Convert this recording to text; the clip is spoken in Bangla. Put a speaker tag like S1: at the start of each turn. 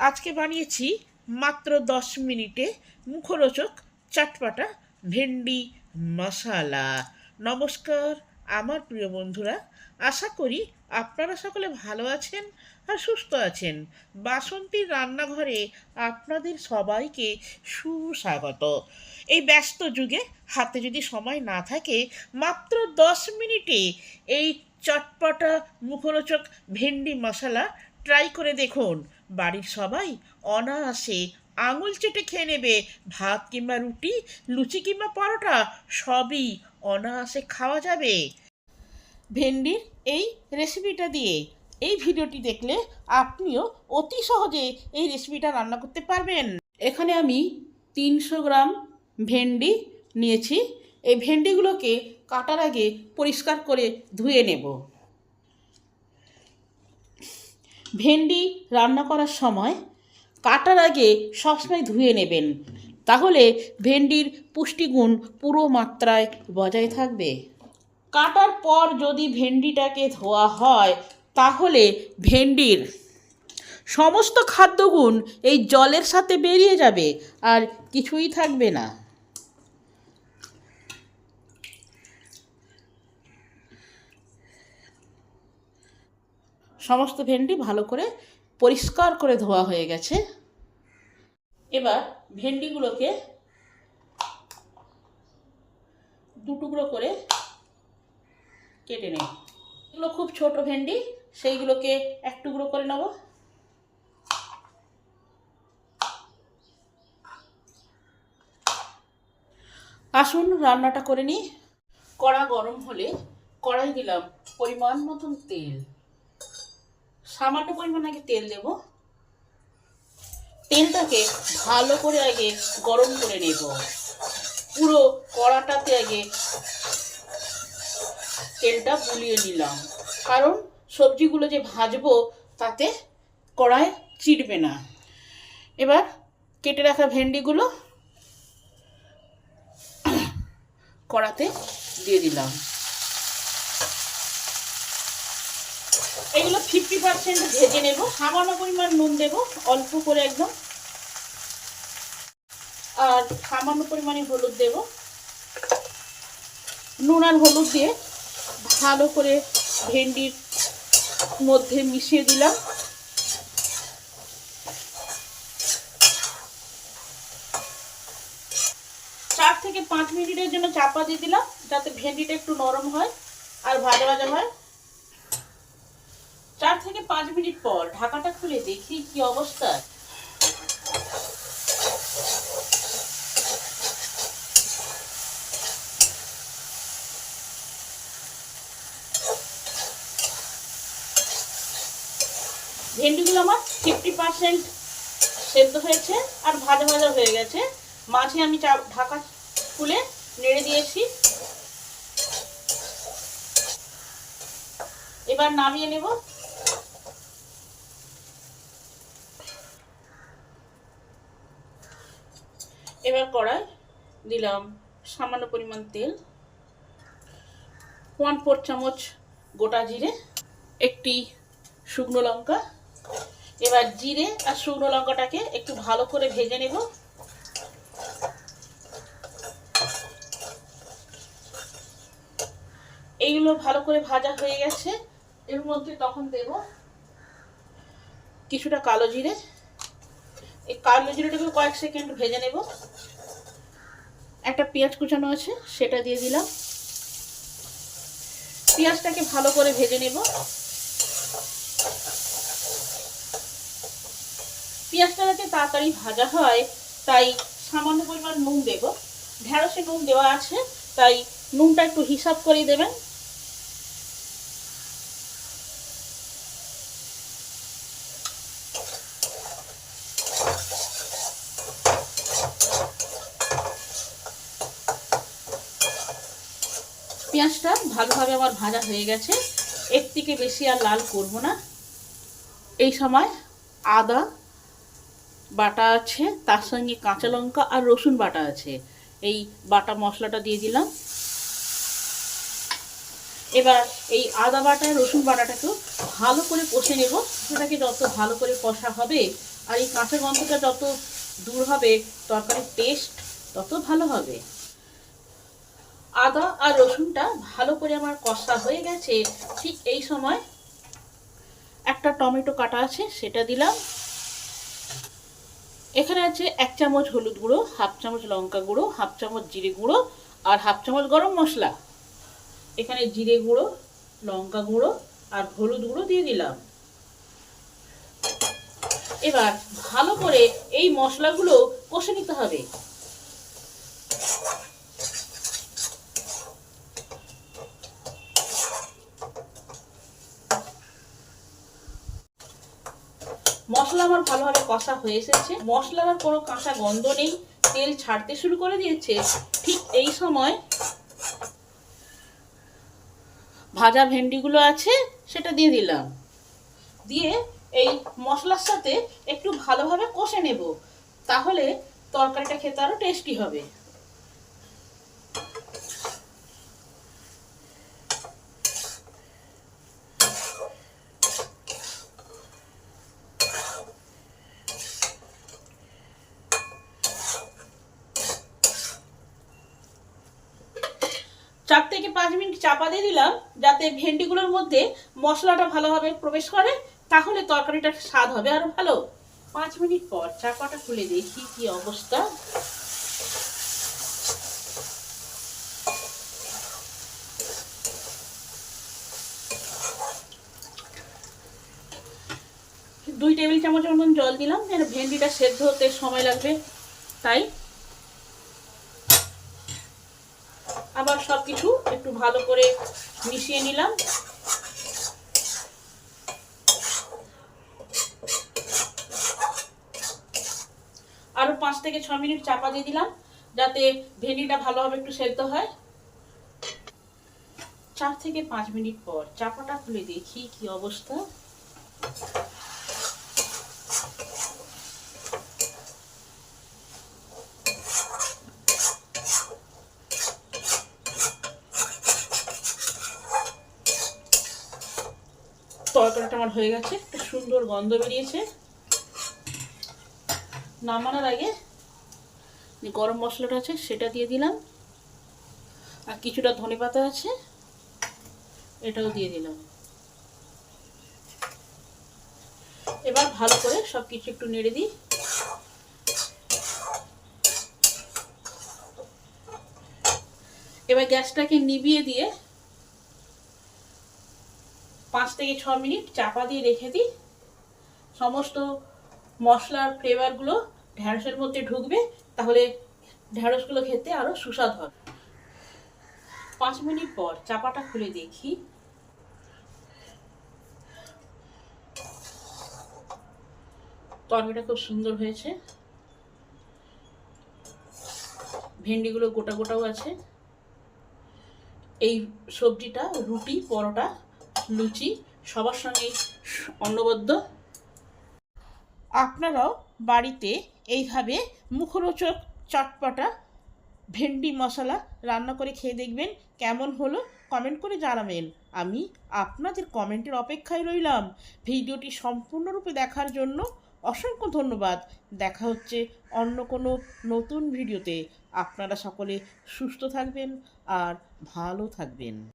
S1: আজকে বানিয়েছি মাত্র 10 মিনিটে মুখরোচক চটপটা ভেন্ডি মশালা। নমস্কার আমার প্রিয় বন্ধুরা, আশা করি আপনারা সকলে ভালো আছেন আর সুস্থ আছেন। বাসন্তীর রান্নাঘরে আপনাদের সবাইকে সুস্বাগত। এই ব্যস্ত যুগে হাতে যদি সময় না থাকে, মাত্র 10 মিনিটে এই চটপটা মুখরোচক ভেন্ডি মশালা ট্রাই করে দেখুন। বাড়ির সবাই অনায়াসে আঙুল চেটে খেয়ে নেবে। ভাত কিংবা রুটি, লুচি কিংবা পরোটা সবই অনায়াসে খাওয়া যাবে ভেন্ডির এই রেসিপিটা দিয়ে। এই ভিডিওটি দেখলে আপনিও অতি সহজে এই রেসিপিটা রান্না করতে পারবেন। এখানে আমি 300 গ্রাম ভেন্ডি নিয়েছি। এই ভেন্ডিগুলোকে কাটার আগে পরিষ্কার করে ধুয়ে নেব। ভেন্ডি রান্না করার সময় কাটার আগে সবসময় ধুয়ে নেবেন, তাহলে ভেন্ডির পুষ্টিগুণ পুরো মাত্রায় বজায় থাকবে। কাটার পর যদি ভেন্ডিটাকে ধোয়া হয়, তাহলে ভেন্ডির সমস্ত খাদ্যগুণ এই জলের সাথে বেরিয়ে যাবে আর কিছুই থাকবে না। সমস্ত ভেন্ডি ভালো করে পরিষ্কার করে ধোয়া হয়ে গেছে। এবার ভেন্ডিগুলোকে 2 টুকরো করে কেটে নেব। এগুলো খুব ছোট ভেন্ডি, সেইগুলোকে 1 টুকরো করে নেব। আসুন রান্নাটা করে নিই। কড়া গরম হলে কড়াই দিলাম পরিমাণ মতন তেল। সামান্য পরিমাণ আগে তেল দেব। তেলটাকে ভালো করে আগে গরম করে নেব। পুরো কড়াটাতে আগে তেলটা বুলিয়ে নিলাম, কারণ সবজিগুলো যে ভাজবো তাতে কড়ায় চিটবে না। এবার কেটে রাখা ভেন্ডিগুলো কড়াতে দিয়ে দিলাম। এগুলো 50% ভেজে নেব। সামান্য পরিমাণ নুন দেব, অল্প করে একদম, আর সামান্য পরিমাণে হলুদ দেব। নুন আর হলুদ দিয়ে ভালো করে ভেন্ডির মধ্যে মিশিয়ে দিলাম। চার থেকে 5 মিনিটের জন্য চাপা দিয়ে দিলাম, যাতে ভেন্ডিটা একটু নরম হয় আর ভাজা ভাজা হয়। 4 থেকে 5 মিনিট পর ঢাকাটা খুলে দেখি কি অবস্থা। ভেন্ডিগুলো আমার 50% সেদ্ধ হয়েছে আর ভাজা ভাজা হয়ে গেছে। মাঝে আমি ঢাকা খুলে নেড়ে দিয়েছি। এবার নামিয়ে নেব। এবার কড়াই দিলাম সামান্য পরিমাণ তেল, 1/4 চামচ গোটা জিরে, একটি শুকনো লঙ্কা। এবার জিরে আর শুকনো লঙ্কাটাকে একটু ভালো করে ভেজে নেব। এইগুলো ভালো করে ভাজা হয়ে গেছে। এর মধ্যে তখন দেব কিছুটা কালো জিরে। এই কালো জিরেটাকে কয়েক সেকেন্ড ভেজে নেব। একটা পেঁয়াজ কুচানো আছে, সেটা দিয়ে দিলাম। পেঁয়াজটাকে ভালো করে ভেজে নেব। পেঁয়াজটা যাতে তাড়াতাড়ি ভাজা হয় তাই সামান্য পরিমাণ নুন দেব। ঢেঁড়সে নুন দেওয়া আছে, তাই নুনটা একটু হিসাব করে দেবেন। পেঁয়াজটা ভালোভাবে আমার ভাজা হয়ে গেছে। এর থেকে বেশি আর লাল করব না। এই সময় আদা বাটা আছে, তার সঙ্গে কাঁচা লঙ্কা আর রসুন বাটা আছে। এই বাটা মশলাটা দিয়ে দিলাম। এবার এই আদা বাটা রসুন বাটাটাকেও ভালো করে কষে নেব। সেটাকে যত ভালো করে কষা হবে
S2: আর এই কাঁচা গন্ধটা যত দূর হবে তরকারির টেস্ট তত ভালো হবে। আদা আর রসুনটা ভালো করে আমার কষা হয়ে গেছে। ঠিক এই সময় একটা টমেটো কাটা আছে সেটা দিলাম। এখানে আছে 1 চামচ হলুদ গুঁড়ো, 1/2 চামচ লঙ্কা গুঁড়ো, 1/2 চামচ জিরে গুঁড়ো আর 1/2 চামচ গরম মশলা। এখানে জিরে গুঁড়ো, লঙ্কা গুঁড়ো আর হলুদ গুঁড়ো দিয়ে দিলাম। এবার ভালো করে এই মশলাগুলো কষে নিতে হবে। মশলা আমার ভালোভাবে কষা হয়ে এসেছে, মশলার আর কোনো কাঁচা গন্ধ নেই, তেল ছাড়তে শুরু করে দিয়েছে। ঠিক এই সময় ভাজা ভেন্ডিগুলো আছে সেটা দিয়ে দিলাম। দিয়ে এই মশলার সাথে একটু ভালোভাবে কষে নেব, তাহলে তরকারিটা খেতে আরো টেস্টি হবে। চার থেকে 5 মিনিট চাপা দিয়ে দিলাম, যাতে ভেন্ডিগুলোর মধ্যে মশলাটা ভালোভাবে প্রবেশ করে, তাহলে তরকারিটার স্বাদ হবে আরো ভালো। 5 মিনিট পর চাপাটা খুলে দেখি কি অবস্থা। দুই টেবিল চামচের মতন জল দিলাম, যেন ভেন্ডিটা সেদ্ধ হতে সময় লাগবে তাই। আবার সবকিছু একটু ভালো করে মিশিয়ে নিলাম। আরো 5 থেকে 6 মিনিট চাপা দিয়ে দিলাম, যাতে ভেন্ডিটা ভালোভাবে একটু সেদ্ধ হয়। 4 থেকে 5 মিনিট পর চাপাটা খুলে দেখি কি অবস্থা। তরকারিটা আমার হয়ে গেছে, একটা সুন্দর গন্ধ বেরিয়েছে। নামানোর আগে যে গরম মশলাটা আছে সেটা দিয়ে দিলাম, আর কিছুটা ধনেপাতা আছে এটাও দিয়ে দিলাম। এবার ভালো করে সবকিছু একটু নেড়ে দিই। এবার গ্যাসটাকে নিভিয়ে দিয়ে 5 থেকে 6 মিনিট চাপা দিয়ে রেখে দিই। সমস্ত মশলার ফ্লেভারগুলো ঢ্যাঁড়সের মধ্যে ঢুকবে, তাহলে ঢ্যাঁড়সগুলো খেতে আরো সুস্বাদু হবে। 5 মিনিট পর চাপাটা খুলে দেখি। তরকারিটা খুব সুন্দর হয়েছে, ভেন্ডিগুলো গোটা গোটাও আছে। এই সবজিটা রুটি, পরোটা, লুচি সবার সঙ্গেই অন্নবদ্য।
S1: আপনারাও বাড়িতে এইভাবে মুখরোচক চটপটা ভেন্ডি মশলা রান্না করে খেয়ে দেখবেন, কেমন হলো কমেন্ট করে জানাবেন। আমি আপনাদের কমেন্টের অপেক্ষায় রইলাম। ভিডিওটি সম্পূর্ণরূপে দেখার জন্য অসংখ্য ধন্যবাদ। দেখা হচ্ছে অন্য কোনো নতুন ভিডিওতে। আপনারা সকলে সুস্থ থাকবেন আর ভালো থাকবেন।